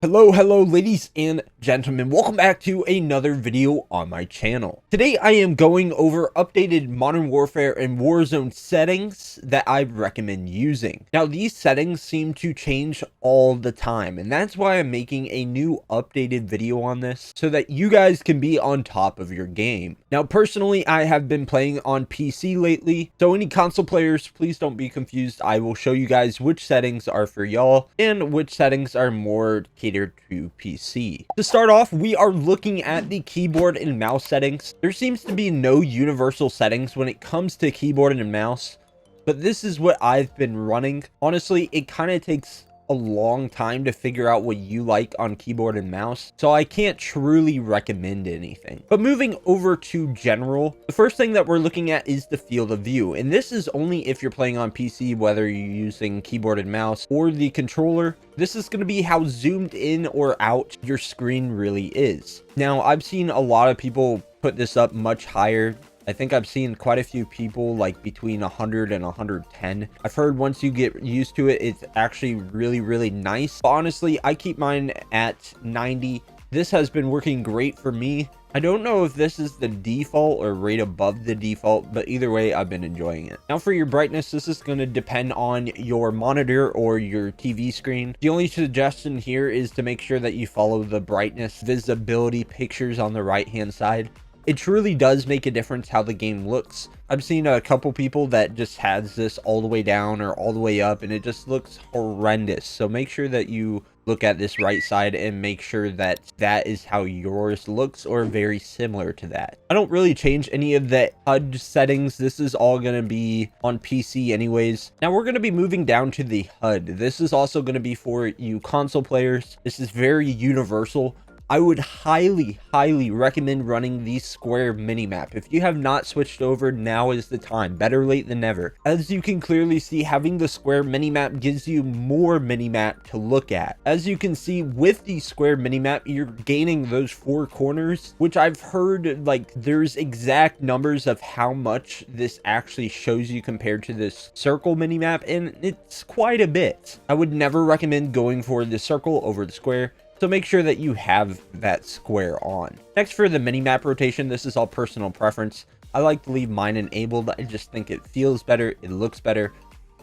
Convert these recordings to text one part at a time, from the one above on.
Hello ladies and gentlemen, welcome back to another video on my channel. Today I am going over updated Modern Warfare and Warzone settings that I recommend using. Now these settings seem to change all the time, and that's why I'm making a new updated video on this so that you guys can be on top of your game. Now personally, I have been playing on PC lately, so any console players, please don't be confused. I will show you guys which settings are for y'all and which settings are more catered to PC. To start off, we are looking at the keyboard and mouse settings. There seems to be no universal settings when it comes to keyboard and mouse, but this is what I've been running. Honestly, it kind of takes a long time to figure out what you like on keyboard and mouse, so I can't truly recommend anything. But moving over to general, the first thing that we're looking at is the field of view, and this is only if you're playing on PC, whether you're using keyboard and mouse or the controller. This is going to be how zoomed in or out your screen really is. Now, I've seen a lot of people put this up much higher. I think I've seen quite a few people like between 100 and 110. I've heard once you get used to it, it's actually really nice. But honestly, I keep mine at 90. This has been working great for me. I don't know if this is the default or right above the default, but either way, I've been enjoying it. Now for your brightness, this is going to depend on your monitor or your TV screen. The only suggestion here is to make sure that you follow the brightness visibility pictures on the right hand side. It truly does make a difference how the game looks. I've seen a couple people that just has this all the way down or all the way up, and it just looks horrendous. So make sure that you look at this right side and make sure that that is how yours looks or very similar to that. I don't really change any of the HUD settings. This is all going to be on PC anyways. Now we're going to be moving down to the HUD. This is also going to be for you console players. This is very universal. I would highly recommend running the square minimap. If you have not switched over, now is the time. Better late than never. As you can clearly see, having the square minimap gives you more minimap to look at. As you can see, with the square minimap, you're gaining those four corners, which I've heard like there's exact numbers of how much this actually shows you compared to this circle minimap, and it's quite a bit. I would never recommend going for the circle over the square. So make sure that you have that square on. Next, for the minimap rotation, this is all personal preference. I like to leave mine enabled. I just think it feels better, it looks better.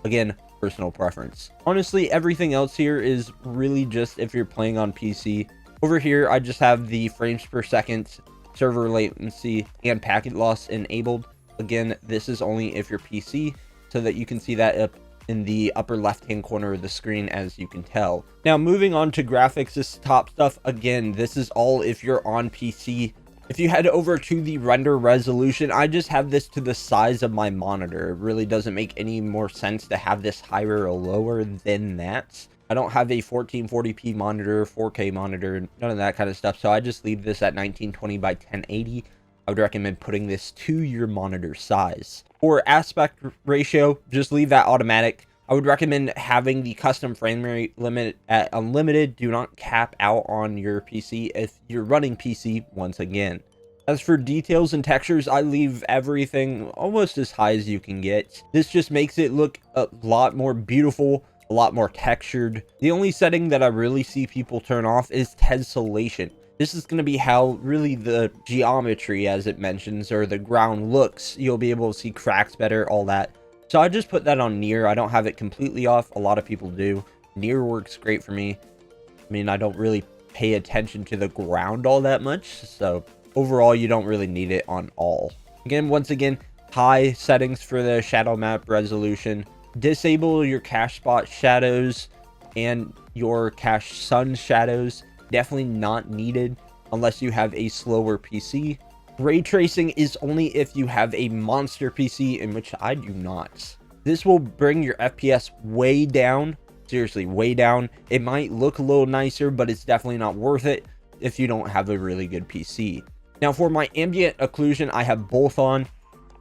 Again, personal preference. Honestly, everything else here is really just if you're playing on PC. Over here, I just have the frames per second, server latency, and packet loss enabled. Again, this is only if you're PC, so that you can see that up in the upper left hand corner of the screen, as you can tell. Now moving on to graphics, this top stuff, again, this is all if you're on PC. If you head over to the render resolution, I just have this to the size of my monitor. It really doesn't make any more sense to have this higher or lower than that. I don't have a 1440p monitor, 4K monitor, none of that kind of stuff, so I just leave this at 1920 by 1080. I would recommend putting this to your monitor size. For aspect ratio, just leave that automatic. I would recommend having the custom frame rate limit at unlimited. Do not cap out on your PC if you're running PC once again. As for details and textures, I leave everything almost as high as you can get. This just makes it look a lot more beautiful, a lot more textured. The only setting that I really see people turn off is tessellation. This is going to be how really the geometry, as it mentions, or the ground looks. You'll be able to see cracks better, all that. So I just put that on near. I don't have it completely off. A lot of people do. Near works great for me. I mean, I don't really pay attention to the ground all that much. So overall, you don't really need it on all. Again, once again, high settings for the shadow map resolution. Disable your cache spot shadows and your cache sun shadows. Definitely not needed unless you have a slower PC. Ray tracing is only if you have a monster PC, in which I do not. This will bring your FPS way down. Seriously, way down. It might look a little nicer, but it's definitely not worth it if you don't have a really good PC. Now for my ambient occlusion, I have both on.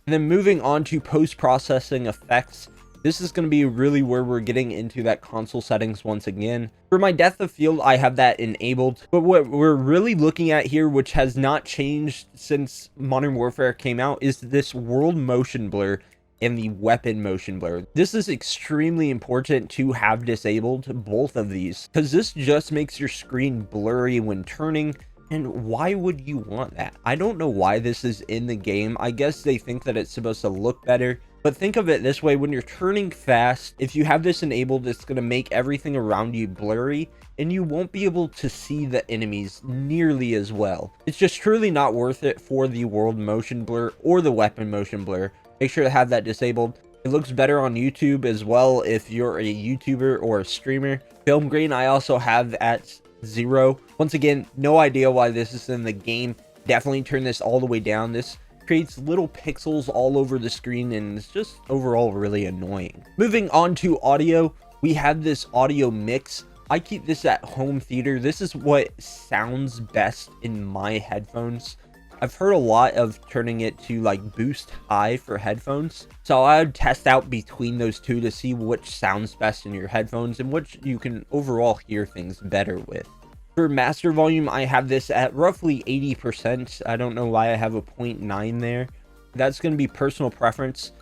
And then moving on to post-processing effects. This is going to be really where we're getting into that console settings once again. For my depth of field, I have that enabled. But what we're really looking at here, which has not changed since Modern Warfare came out, is this world motion blur and the weapon motion blur. This is extremely important to have disabled, both of these, because this just makes your screen blurry when turning. And why would you want that? I don't know why this is in the game. I guess they think that it's supposed to look better. But think of it this way, when you're turning fast, if you have this enabled, it's going to make everything around you blurry, and you won't be able to see the enemies nearly as well. It's just truly not worth it for the world motion blur or the weapon motion blur. Make sure to have that disabled. It looks better on YouTube as well if you're a YouTuber or a streamer. Film grain I also have at 0. Once again, no idea why this is in the game. Definitely turn this all the way down. This creates little pixels all over the screen, and it's just overall really annoying. Moving on to audio, we have this audio mix. I keep this at home theater. This is what sounds best in my headphones. I've heard a lot of turning it to like boost high for headphones, so I would test out between those two to see which sounds best in your headphones and which you can overall hear things better with. For master volume, I have this at roughly 80%. I don't know why I have a 0.9 there. That's going to be personal preference.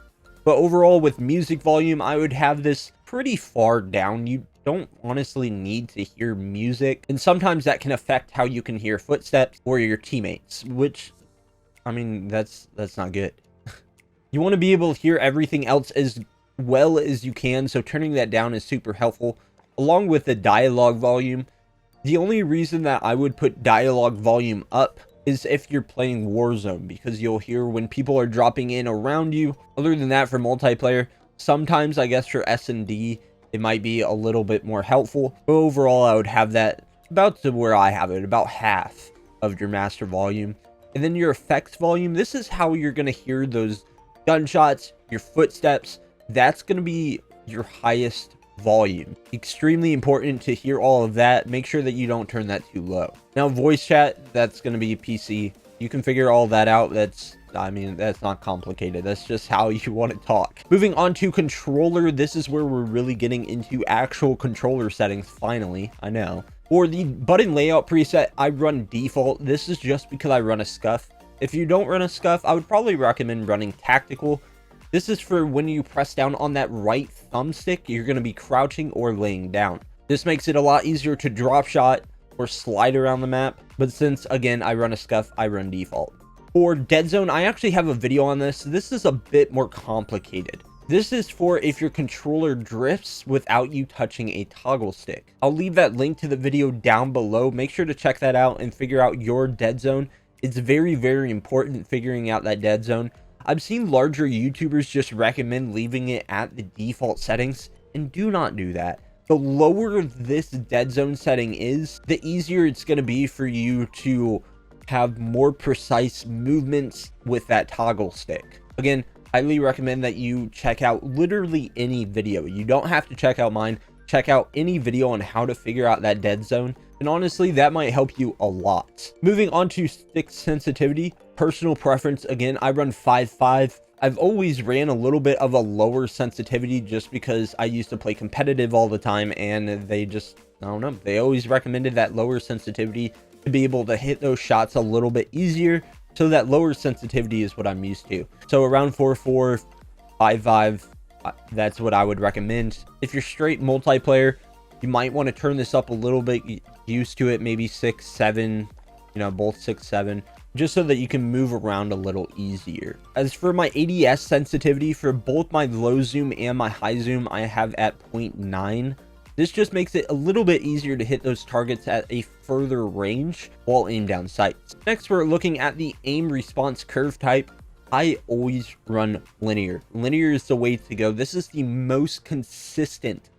But overall, with music volume, I would have this pretty far down. You don't honestly need to hear music. And sometimes that can affect how you can hear footsteps or your teammates, which, I mean, that's not good. You want to be able to hear everything else as well as you can, so turning that down is super helpful. Along with the dialogue volume, the only reason that I would put dialogue volume up is if you're playing Warzone, because you'll hear when people are dropping in around you. Other than that, for multiplayer, sometimes I guess for S&D, it might be a little bit more helpful. But overall, I would have that about to where I have it, about half of your master volume. And then your effects volume, this is how you're going to hear those gunshots, your footsteps. That's going to be your highest volume. Extremely important to hear all of that. Make sure that you don't turn that too low. Now, voice chat, that's going to be PC. You can figure all that out. That's not complicated. That's just how you want to talk. Moving on to controller, this is where we're really getting into actual controller settings finally. I know. For the button layout preset, I run default. This is just because I run a scuff. If you don't run a scuff, I would probably recommend running tactical. This is for when you press down on that right thumbstick, you're going to be crouching or laying down. This makes it a lot easier to drop shot or slide around the map. But since, again, I run a scuff, I run default. For Deadzone, I actually have a video on this. This is a bit more complicated. This is for if your controller drifts without you touching a toggle stick. I'll leave that link to the video down below. Make sure to check that out and figure out your Deadzone. It's very, very important figuring out that Deadzone. I've seen larger YouTubers just recommend leaving it at the default settings, and do not do that. The lower this Deadzone setting is, the easier it's going to be for you to have more precise movements with that toggle stick. Again, highly recommend that you check out literally any video. You don't have to check out mine. Check out any video on how to figure out that Deadzone, and honestly, that might help you a lot. Moving on to stick sensitivity, personal preference. Again, I run 5.5. I've always ran a little bit of a lower sensitivity just because I used to play competitive all the time, and they just, I don't know, they always recommended that lower sensitivity to be able to hit those shots a little bit easier. So that lower sensitivity is what I'm used to. So around 4.4, 5.5, that's what I would recommend. If you're straight multiplayer, you might want to turn this up a little bit, used to it, maybe 6, 7, you know, both 6, 7, just so that you can move around a little easier. As for my ADS sensitivity, for both my low zoom and my high zoom, I have at 0.9. This just makes it a little bit easier to hit those targets at a further range while aimed down sights. Next, we're looking at the aim response curve type. I always run linear. Linear is the way to go. This is the most consistent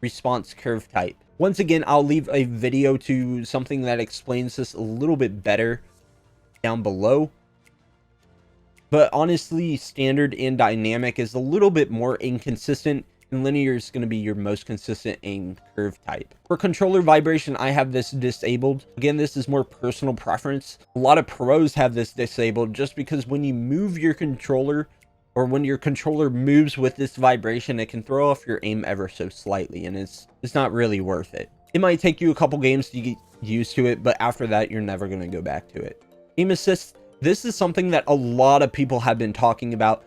response curve type. Once again, I'll leave a video to something that explains this a little bit better down below. But honestly, standard and dynamic is a little bit more inconsistent, and linear is going to be your most consistent aim curve type. For controller vibration, I have this disabled. Again, this is more personal preference. A lot of pros have this disabled just because when you move your controller, or when your controller moves with this vibration, it can throw off your aim ever so slightly, and it's not really worth it. It might take you a couple games to get used to it, but after that, you're never going to go back to it. Aim assist, this is something that a lot of people have been talking about.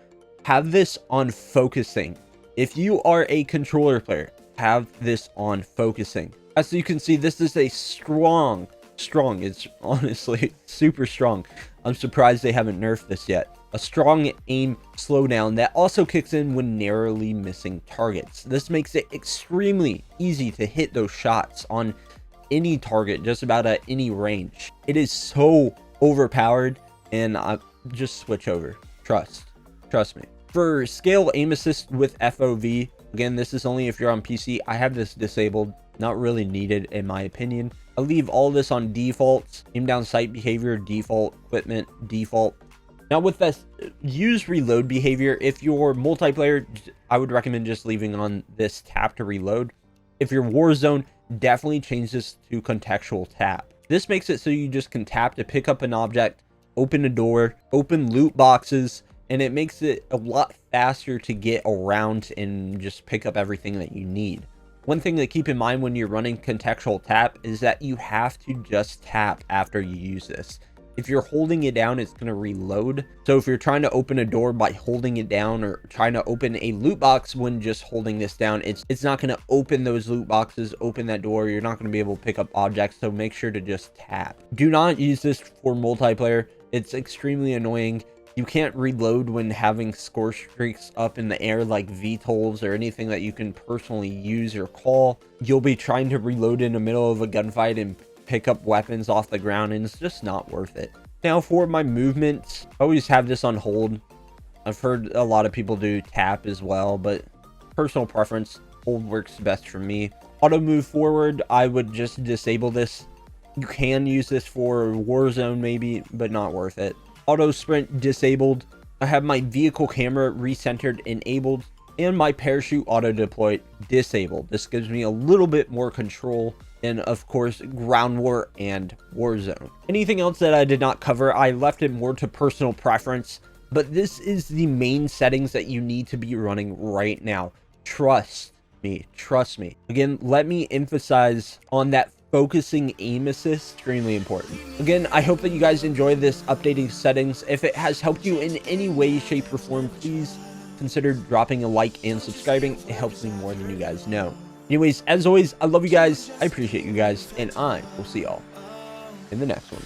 have this on focusing. If you are a controller player, have this on focusing. As you can see, this is a strong, it's honestly super strong. I'm surprised they haven't nerfed this yet. A strong aim slowdown that also kicks in when narrowly missing targets. This makes it extremely easy to hit those shots on any target, just about at any range. It is so overpowered, and I just switch over. Trust me. For scale aim assist with FOV, again, this is only if you're on PC. I have this disabled, not really needed in my opinion. I leave all this on defaults. Aim down sight behavior, default. Equipment, default. Now with this, use reload behavior. If you're multiplayer, I would recommend just leaving on this tap to reload. If you're Warzone, definitely change this to contextual tap. This makes it so you just can tap to pick up an object, open a door, open loot boxes, and it makes it a lot faster to get around and just pick up everything that you need. One thing to keep in mind when you're running contextual tap is that you have to just tap after you use this. If you're holding it down, it's going to reload. So if you're trying to open a door by holding it down, or trying to open a loot box when just holding this down, it's not going to open those loot boxes, open that door. You're not going to be able to pick up objects. So make sure to just tap. Do not use this for multiplayer. It's extremely annoying. You can't reload when having score streaks up in the air like VTOLs or anything that you can personally use or call. You'll be trying to reload in the middle of a gunfight and pick up weapons off the ground, and it's just not worth it. Now for my movements, I always have this on hold. I've heard a lot of people do tap as well, but personal preference, hold works best for me. Auto move forward, I would just disable this. You can use this for Warzone maybe, but not worth it. Auto sprint disabled. I have my vehicle camera recentered enabled, and my parachute auto deploy disabled. This gives me a little bit more control in, of course, ground war and Warzone. Anything else that I did not cover, I left it more to personal preference, but this is the main settings that you need to be running right now. Trust me. Again, let me emphasize on that focusing aim assist, extremely important. Again, I hope that you guys enjoyed this updating settings. If it has helped you in any way, shape, or form, please consider dropping a like and subscribing. It helps me more than you guys know. Anyways, as always, I love you guys, I appreciate you guys, and I will see y'all in the next one.